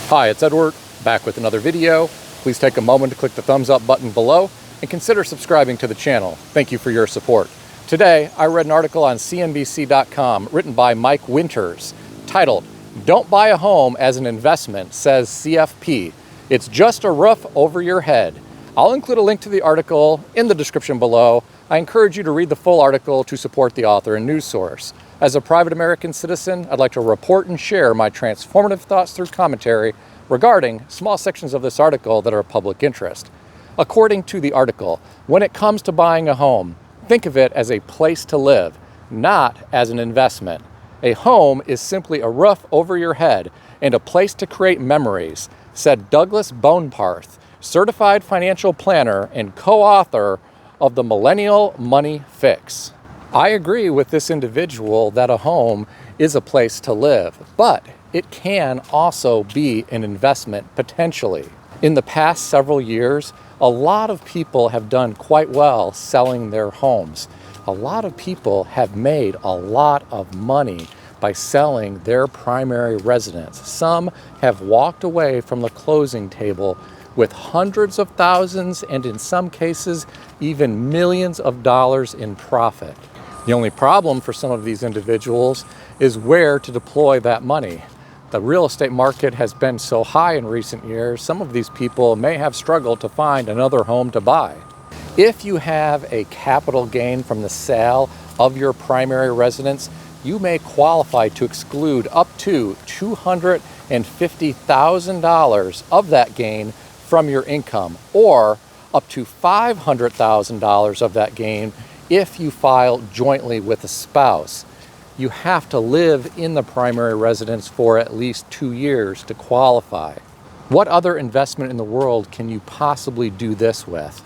Hi, it's Edward, back with another video. Please take a moment to click the thumbs up button below and consider subscribing to the channel. Thank you for your support. Today, I read an article on CNBC.com written by Mike Winters titled, "Don't Buy a Home as an Investment, Says CFP. It's Just a Roof Over Your Head." I'll include a link to the article in the description below. I encourage you to read the full article to support the author and news source. As a private American citizen, I'd like to report and share my transformative thoughts through commentary regarding small sections of this article that are of public interest. According to the article, when it comes to buying a home, think of it as a place to live, not as an investment. A home is simply a roof over your head and a place to create memories, said Douglas Boneparth, certified financial planner and co-author of the Millennial Money Fix. I agree with this individual that a home is a place to live, but it can also be an investment potentially. In the past several years, a lot of people have done quite well selling their homes. A lot of people have made a lot of money by selling their primary residence. Some have walked away from the closing table with hundreds of thousands and in some cases even millions of dollars in profit. The only problem for some of these individuals is where to deploy that money. The real estate market has been so high in recent years, some of these people may have struggled to find another home to buy. If you have a capital gain from the sale of your primary residence, you may qualify to exclude up to $250,000 of that gain from your income, or up to $500,000 of that gain if you file jointly with a spouse. You have to live in the primary residence for at least 2 years to qualify. What other investment in the world can you possibly do this with?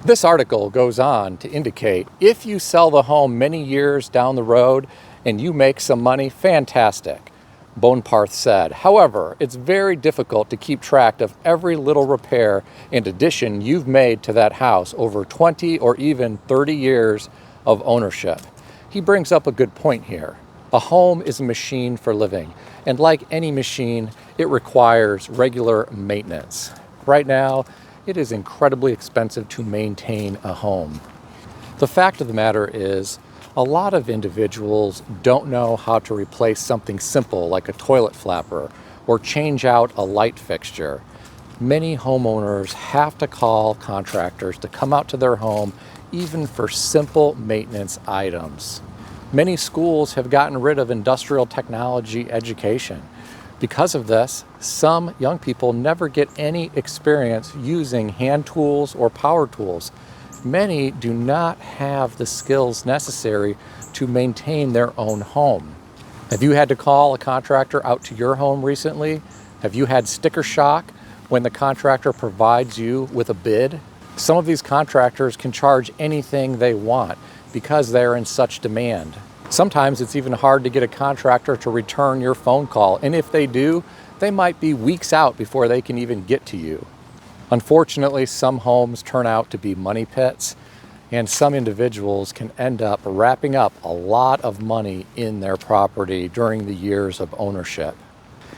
This article goes on to indicate if you sell the home many years down the road and you make some money, fantastic. Boneparth said, however, it's very difficult to keep track of every little repair and addition you've made to that house over 20 or even 30 years of ownership. He brings up a good point here. A home is a machine for living, and like any machine, it requires regular maintenance. Right now, it is incredibly expensive to maintain a home. The fact of the matter is, a lot of individuals don't know how to replace something simple like a toilet flapper or change out a light fixture. Many homeowners have to call contractors to come out to their home even for simple maintenance items. Many schools have gotten rid of industrial technology education. Because of this, some young people never get any experience using hand tools or power tools. Many do not have the skills necessary to maintain their own home. Have you had to call a contractor out to your home recently? Have you had sticker shock when the contractor provides you with a bid? Some of these contractors can charge anything they want because they're in such demand. Sometimes it's even hard to get a contractor to return your phone call, and if they do, they might be weeks out before they can even get to you. Unfortunately, some homes turn out to be money pits, and some individuals can end up wrapping up a lot of money in their property during the years of ownership.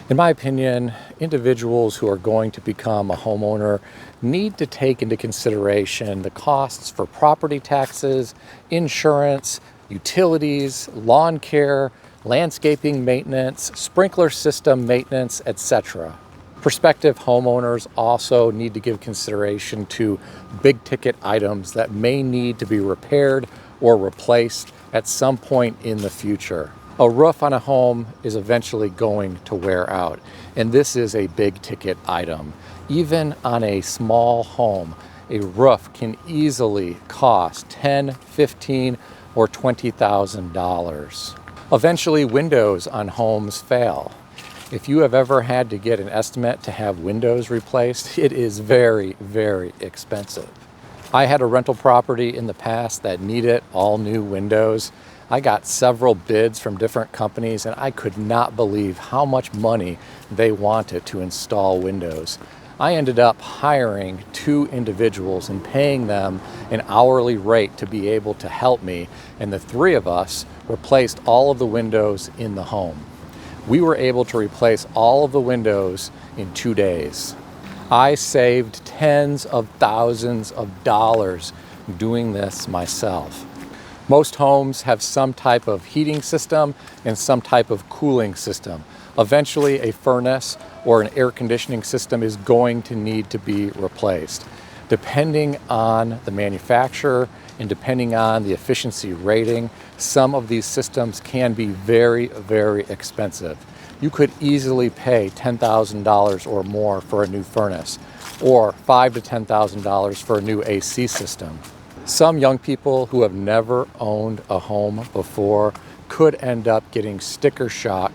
In my opinion, individuals who are going to become a homeowner need to take into consideration the costs for property taxes, insurance, utilities, lawn care, landscaping maintenance, sprinkler system maintenance, etc. Prospective homeowners also need to give consideration to big ticket items that may need to be repaired or replaced at some point in the future. A roof on a home is eventually going to wear out, and this is a big ticket item. Even on a small home, a roof can easily cost $10,000, $15,000, or $20,000. Eventually, windows on homes fail. If you have ever had to get an estimate to have windows replaced, it is very, very expensive. I had a rental property in the past that needed all new windows. I got several bids from different companies, and I could not believe how much money they wanted to install windows. I ended up hiring 2 individuals and paying them an hourly rate to be able to help me, and the 3 of us replaced all of the windows in the home. We were able to replace all of the windows in 2 days. I saved tens of thousands of dollars doing this myself. Most homes have some type of heating system and some type of cooling system. Eventually, a furnace or an air conditioning system is going to need to be replaced. Depending on the manufacturer and depending on the efficiency rating, some of these systems can be very, very expensive. You could easily pay $10,000 or more for a new furnace, or $5,000 to $10,000 for a new AC system. Some young people who have never owned a home before could end up getting sticker shock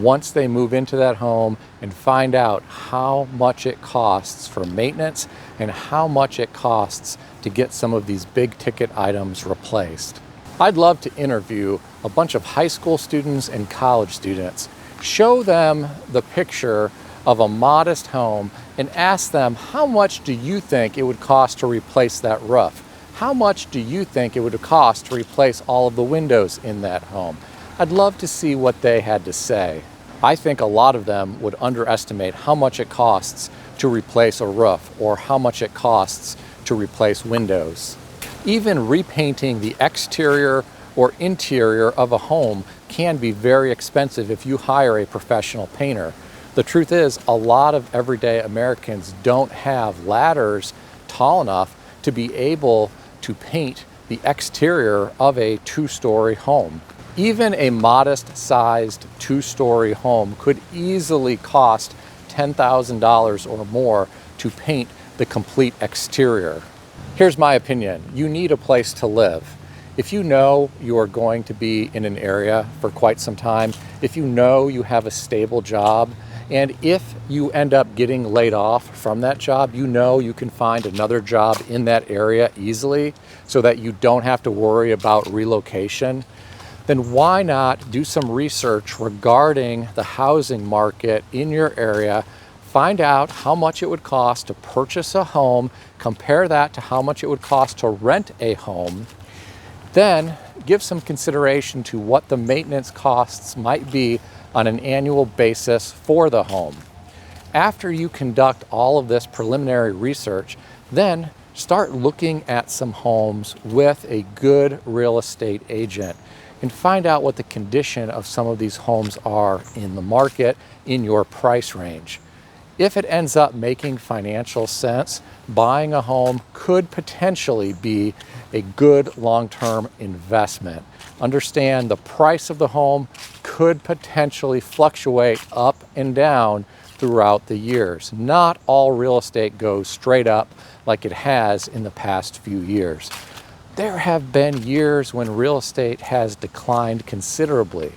once they move into that home and find out how much it costs for maintenance and how much it costs to get some of these big ticket items replaced. I'd love to interview a bunch of high school students and college students, show them the picture of a modest home and ask them, how much do you think it would cost to replace that roof? How much do you think it would cost to replace all of the windows in that home? I'd love to see what they had to say. I think a lot of them would underestimate how much it costs to replace a roof or how much it costs to replace windows. Even repainting the exterior or interior of a home can be very expensive if you hire a professional painter. The truth is, a lot of everyday Americans don't have ladders tall enough to be able to paint the exterior of a 2-story home. Even a modest-sized 2-story home could easily cost $10,000 or more to paint the complete exterior. Here's my opinion. You need a place to live. If you know you are going to be in an area for quite some time, if you know you have a stable job, and if you end up getting laid off from that job, you know you can find another job in that area easily so that you don't have to worry about relocation, then why not do some research regarding the housing market in your area, find out how much it would cost to purchase a home, compare that to how much it would cost to rent a home, then give some consideration to what the maintenance costs might be on an annual basis for the home. After you conduct all of this preliminary research, then start looking at some homes with a good real estate agent and find out what the condition of some of these homes are in the market in your price range. If it ends up making financial sense, buying a home could potentially be a good long-term investment. Understand the price of the home could potentially fluctuate up and down throughout the years. Not all real estate goes straight up like it has in the past few years. There have been years when real estate has declined considerably.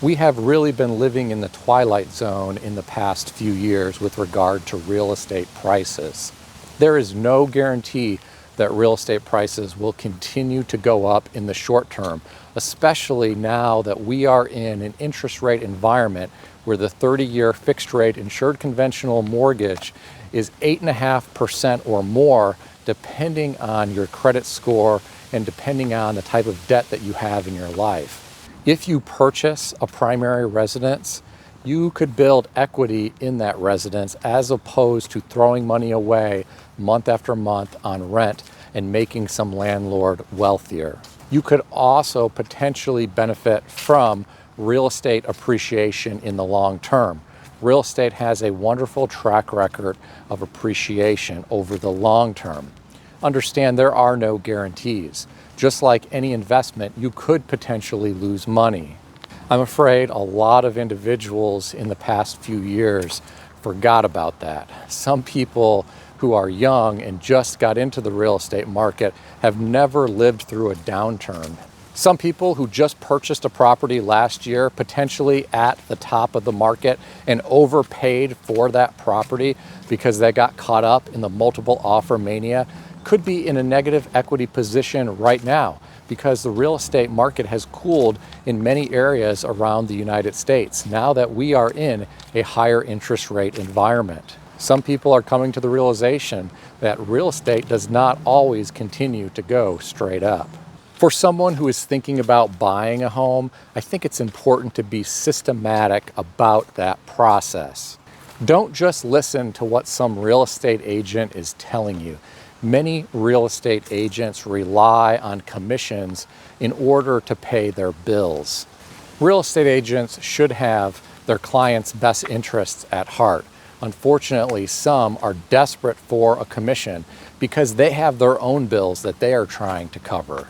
We have really been living in the twilight zone in the past few years with regard to real estate prices. There is no guarantee that real estate prices will continue to go up in the short term, especially now that we are in an interest rate environment where the 30-year fixed rate insured conventional mortgage is 8.5% or more, depending on your credit score and depending on the type of debt that you have in your life. If you purchase a primary residence, you could build equity in that residence as opposed to throwing money away month after month on rent and making some landlord wealthier. You could also potentially benefit from real estate appreciation in the long term. Real estate has a wonderful track record of appreciation over the long term. Understand there are no guarantees. Just like any investment, you could potentially lose money. I'm afraid a lot of individuals in the past few years forgot about that. Some people who are young and just got into the real estate market have never lived through a downturn. Some people who just purchased a property last year, potentially at the top of the market, and overpaid for that property because they got caught up in the multiple offer mania, could be in a negative equity position right now because the real estate market has cooled in many areas around the United States now that we are in a higher interest rate environment. Some people are coming to the realization that real estate does not always continue to go straight up. For someone who is thinking about buying a home, I think it's important to be systematic about that process. Don't just listen to what some real estate agent is telling you. Many real estate agents rely on commissions in order to pay their bills. Real estate agents should have their clients' best interests at heart. Unfortunately, some are desperate for a commission because they have their own bills that they are trying to cover.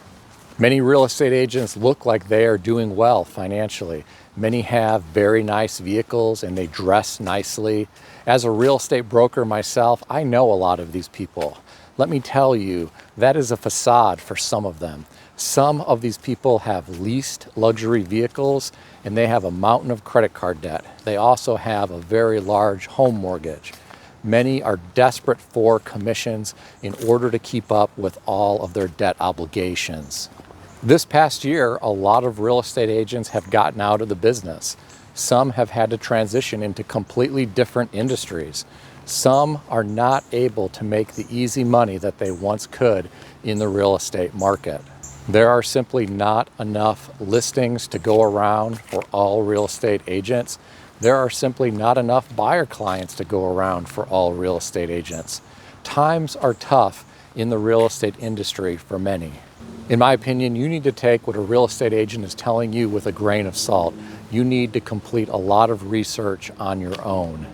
Many real estate agents look like they are doing well financially. Many have very nice vehicles and they dress nicely. As a real estate broker myself, I know a lot of these people. Let me tell you, that is a facade for some of them. Some of these people have leased luxury vehicles and they have a mountain of credit card debt. They also have a very large home mortgage. Many are desperate for commissions in order to keep up with all of their debt obligations. This past year, a lot of real estate agents have gotten out of the business. Some have had to transition into completely different industries. Some are not able to make the easy money that they once could in the real estate market. There are simply not enough listings to go around for all real estate agents. There are simply not enough buyer clients to go around for all real estate agents. Times are tough in the real estate industry for many. In my opinion, you need to take what a real estate agent is telling you with a grain of salt. You need to complete a lot of research on your own.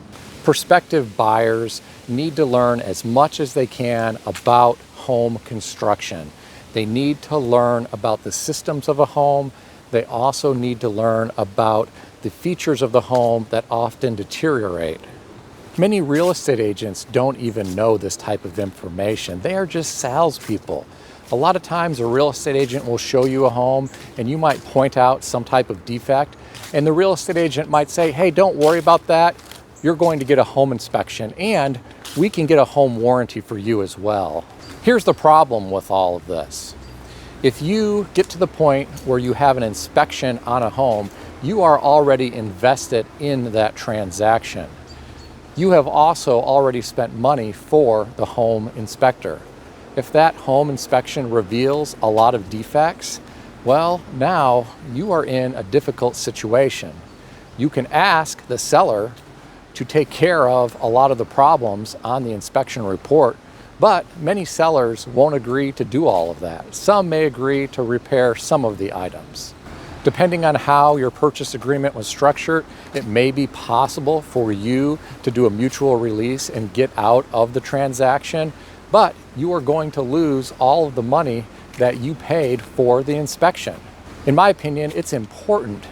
Prospective buyers need to learn as much as they can about home construction. They need to learn about the systems of a home. They also need to learn about the features of the home that often deteriorate. Many real estate agents don't even know this type of information. They are just salespeople. A lot of times a real estate agent will show you a home and you might point out some type of defect and the real estate agent might say, hey, don't worry about that. You're going to get a home inspection and we can get a home warranty for you as well. Here's the problem with all of this. If you get to the point where you have an inspection on a home, you are already invested in that transaction. You have also already spent money for the home inspector. If that home inspection reveals a lot of defects, well, now you are in a difficult situation. You can ask the seller to take care of a lot of the problems on the inspection report, but many sellers won't agree to do all of that. Some may agree to repair some of the items. Depending on how your purchase agreement was structured, it may be possible for you to do a mutual release and get out of the transaction, but you are going to lose all of the money that you paid for the inspection. In my opinion, it's important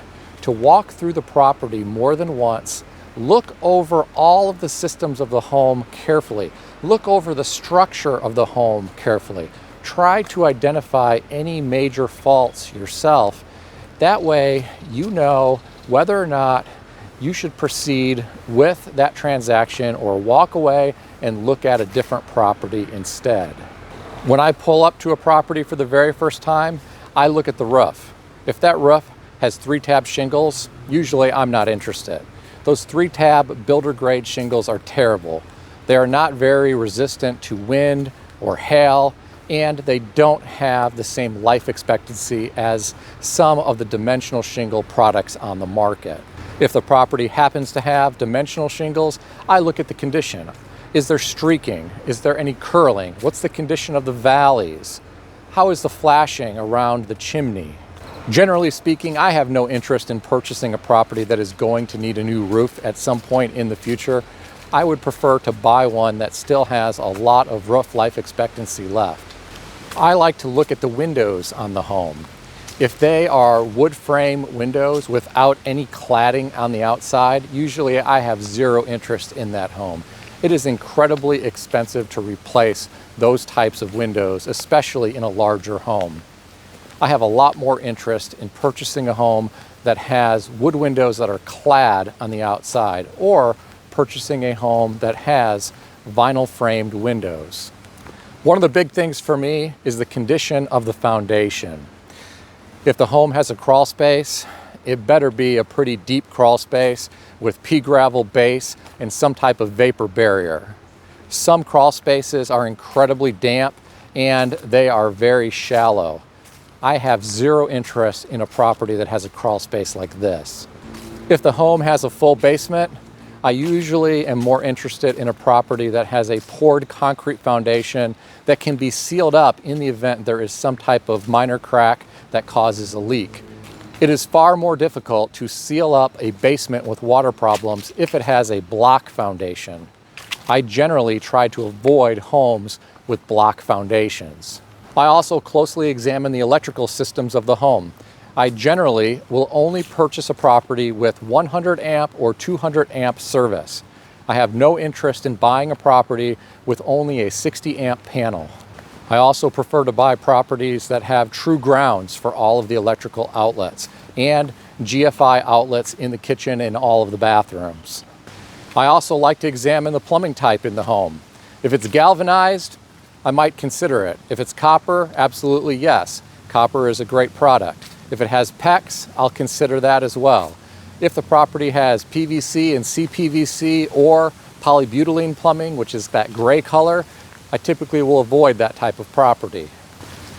to walk through the property more than once, look over all of the systems of the home carefully, look over the structure of the home carefully, try to identify any major faults yourself. That way you know whether or not you should proceed with that transaction or walk away and look at a different property instead. When I pull up to a property for the very first time, I look at the roof. If that roof has 3-tab shingles, usually I'm not interested. Those 3-tab builder grade shingles are terrible. They are not very resistant to wind or hail, and they don't have the same life expectancy as some of the dimensional shingle products on the market. If the property happens to have dimensional shingles, I look at the condition. Is there streaking? Is there any curling? What's the condition of the valleys? How is the flashing around the chimney? Generally speaking, I have no interest in purchasing a property that is going to need a new roof at some point in the future. I would prefer to buy one that still has a lot of roof life expectancy left. I like to look at the windows on the home. If they are wood frame windows without any cladding on the outside, usually I have zero interest in that home. It is incredibly expensive to replace those types of windows, especially in a larger home. I have a lot more interest in purchasing a home that has wood windows that are clad on the outside, or purchasing a home that has vinyl framed windows. One of the big things for me is the condition of the foundation. If the home has a crawl space, it better be a pretty deep crawl space with pea gravel base and some type of vapor barrier. Some crawl spaces are incredibly damp and they are very shallow. I have zero interest in a property that has a crawl space like this. If the home has a full basement, I usually am more interested in a property that has a poured concrete foundation that can be sealed up in the event there is some type of minor crack that causes a leak. It is far more difficult to seal up a basement with water problems if it has a block foundation. I generally try to avoid homes with block foundations. I also closely examine the electrical systems of the home. I generally will only purchase a property with 100 amp or 200 amp service. I have no interest in buying a property with only a 60 amp panel. I also prefer to buy properties that have true grounds for all of the electrical outlets and GFI outlets in the kitchen and all of the bathrooms. I also like to examine the plumbing type in the home. If it's galvanized, I might consider it. If it's copper, absolutely yes. Copper is a great product. If it has PEX, I'll consider that as well. If the property has PVC and CPVC or polybutylene plumbing, which is that gray color, I typically will avoid that type of property.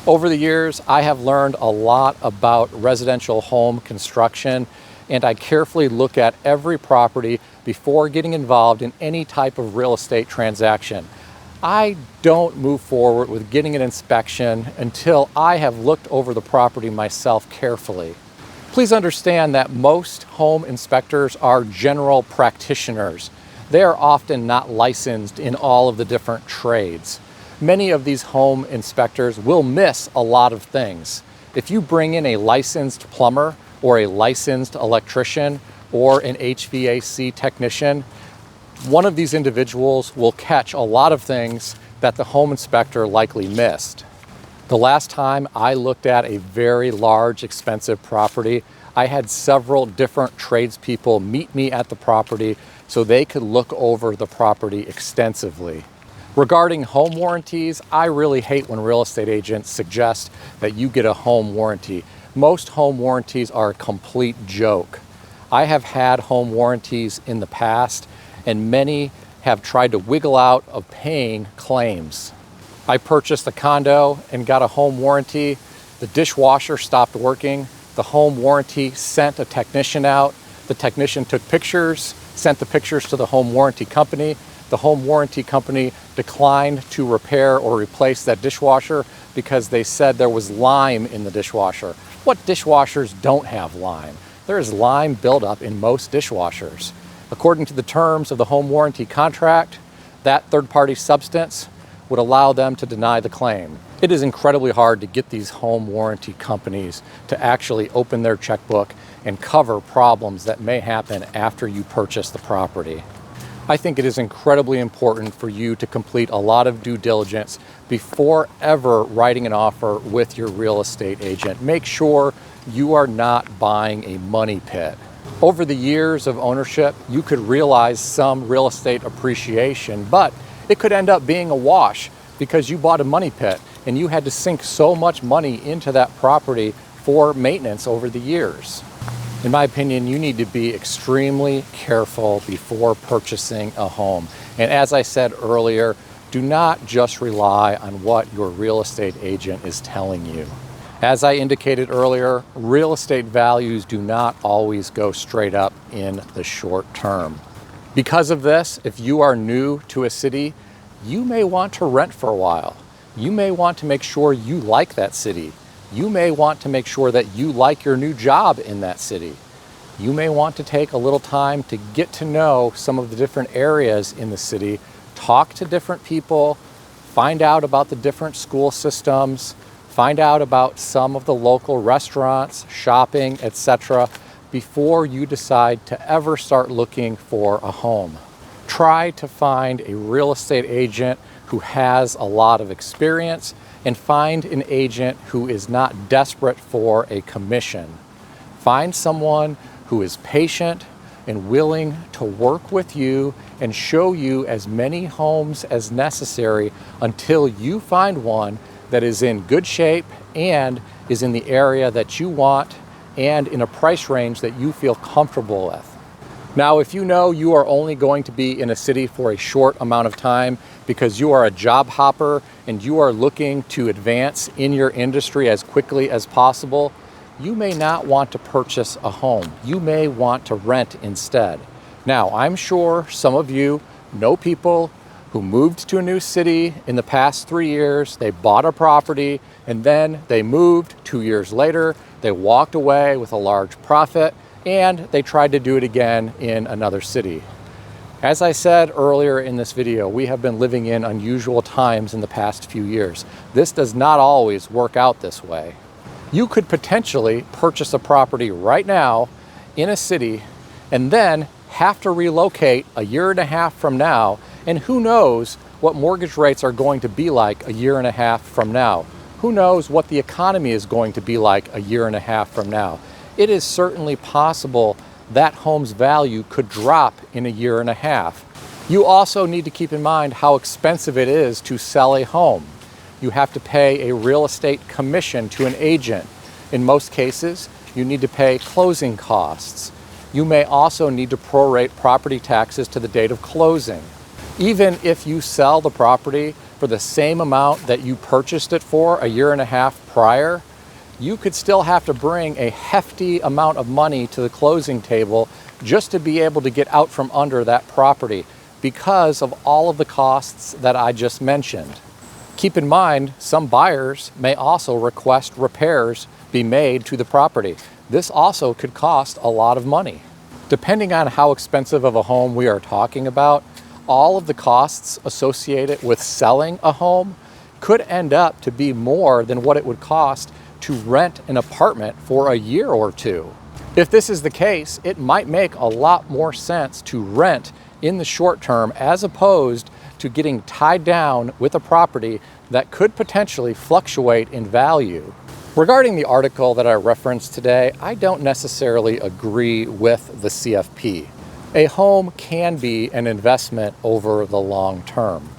Over the years, I have learned a lot about residential home construction, and I carefully look at every property before getting involved in any type of real estate transaction. I don't move forward with getting an inspection until I have looked over the property myself carefully. Please understand that most home inspectors are general practitioners. They are often not licensed in all of the different trades. Many of these home inspectors will miss a lot of things. If you bring in a licensed plumber or a licensed electrician or an HVAC technician, one of these individuals will catch a lot of things that the home inspector likely missed. The last time I looked at a very large, expensive property, I had several different tradespeople meet me at the property so they could look over the property extensively. Regarding home warranties, I really hate when real estate agents suggest that you get a home warranty. Most home warranties are a complete joke. I have had home warranties in the past, and many have tried to wiggle out of paying claims. I purchased a condo and got a home warranty. The dishwasher stopped working. The home warranty sent a technician out. The technician took pictures, sent the pictures to the home warranty company. The home warranty company declined to repair or replace that dishwasher because they said there was lime in the dishwasher. What dishwashers don't have lime? There is lime buildup in most dishwashers. According to the terms of the home warranty contract, that third-party substance would allow them to deny the claim. It is incredibly hard to get these home warranty companies to actually open their checkbook and cover problems that may happen after you purchase the property. I think it is incredibly important for you to complete a lot of due diligence before ever writing an offer with your real estate agent. Make sure you are not buying a money pit. Over the years of ownership, you could realize some real estate appreciation, but it could end up being a wash because you bought a money pit and you had to sink so much money into that property for maintenance over the years. In my opinion, you need to be extremely careful before purchasing a home. And as I said earlier, do not just rely on what your real estate agent is telling you. As I indicated earlier, real estate values do not always go straight up in the short term. Because of this, if you are new to a city, you may want to rent for a while. You may want to make sure you like that city. You may want to make sure that you like your new job in that city. You may want to take a little time to get to know some of the different areas in the city, talk to different people, find out about the different school systems, find out about some of the local restaurants, shopping, etc., before you decide to ever start looking for a home. Try to find a real estate agent who has a lot of experience and find an agent who is not desperate for a commission. Find someone who is patient and willing to work with you and show you as many homes as necessary until you find one that is in good shape and is in the area that you want and in a price range that you feel comfortable with. Now, if you know you are only going to be in a city for a short amount of time because you are a job hopper and you are looking to advance in your industry as quickly as possible, you may not want to purchase a home. You may want to rent instead. Now, I'm sure some of you know people who moved to a new city in the past 3 years, they bought a property, and then they moved 2 years later, they walked away with a large profit, and they tried to do it again in another city. As I said earlier in this video, we have been living in unusual times in the past few years. This does not always work out this way. You could potentially purchase a property right now in a city and then have to relocate a year and a half from now, and who knows what mortgage rates are going to be like a year and a half from now. Who knows what the economy is going to be like a year and a half from now. It is certainly possible that home's value could drop in a year and a half. You also need to keep in mind how expensive it is to sell a home. You have to pay a real estate commission to an agent. In most cases, you need to pay closing costs. You may also need to prorate property taxes to the date of closing. Even if you sell the property for the same amount that you purchased it for a year and a half prior, you could still have to bring a hefty amount of money to the closing table just to be able to get out from under that property because of all of the costs that I just mentioned. Keep in mind, some buyers may also request repairs be made to the property. This also could cost a lot of money. Depending on how expensive of a home we are talking about, all of the costs associated with selling a home could end up to be more than what it would cost to rent an apartment for a year or two. If this is the case, it might make a lot more sense to rent in the short term as opposed to getting tied down with a property that could potentially fluctuate in value. Regarding the article that I referenced today, I don't necessarily agree with the CFP. A home can be an investment over the long term.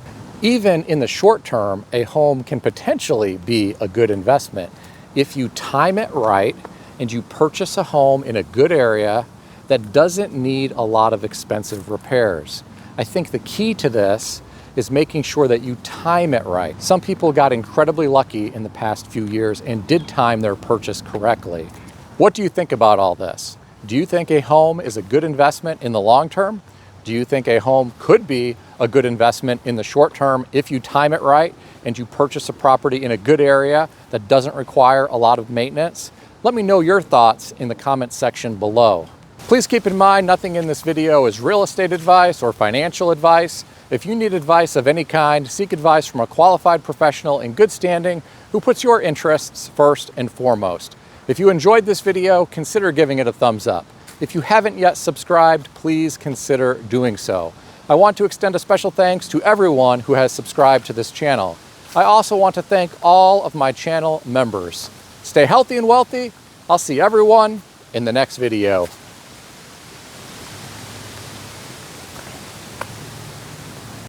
Even in the short term, a home can potentially be a good investment if you time it right and you purchase a home in a good area that doesn't need a lot of expensive repairs. I think the key to this is making sure that you time it right. Some people got incredibly lucky in the past few years and did time their purchase correctly. What do you think about all this? Do you think a home is a good investment in the long term? Do you think a home could be a good investment in the short term if you time it right and you purchase a property in a good area that doesn't require a lot of maintenance? Let me know your thoughts in the comments section below. Please keep in mind, nothing in this video is real estate advice or financial advice. If you need advice of any kind, seek advice from a qualified professional in good standing who puts your interests first and foremost. If you enjoyed this video, consider giving it a thumbs up. If you haven't yet subscribed, please consider doing so. I want to extend a special thanks to everyone who has subscribed to this channel. I also want to thank all of my channel members. Stay healthy and wealthy. I'll see everyone in the next video.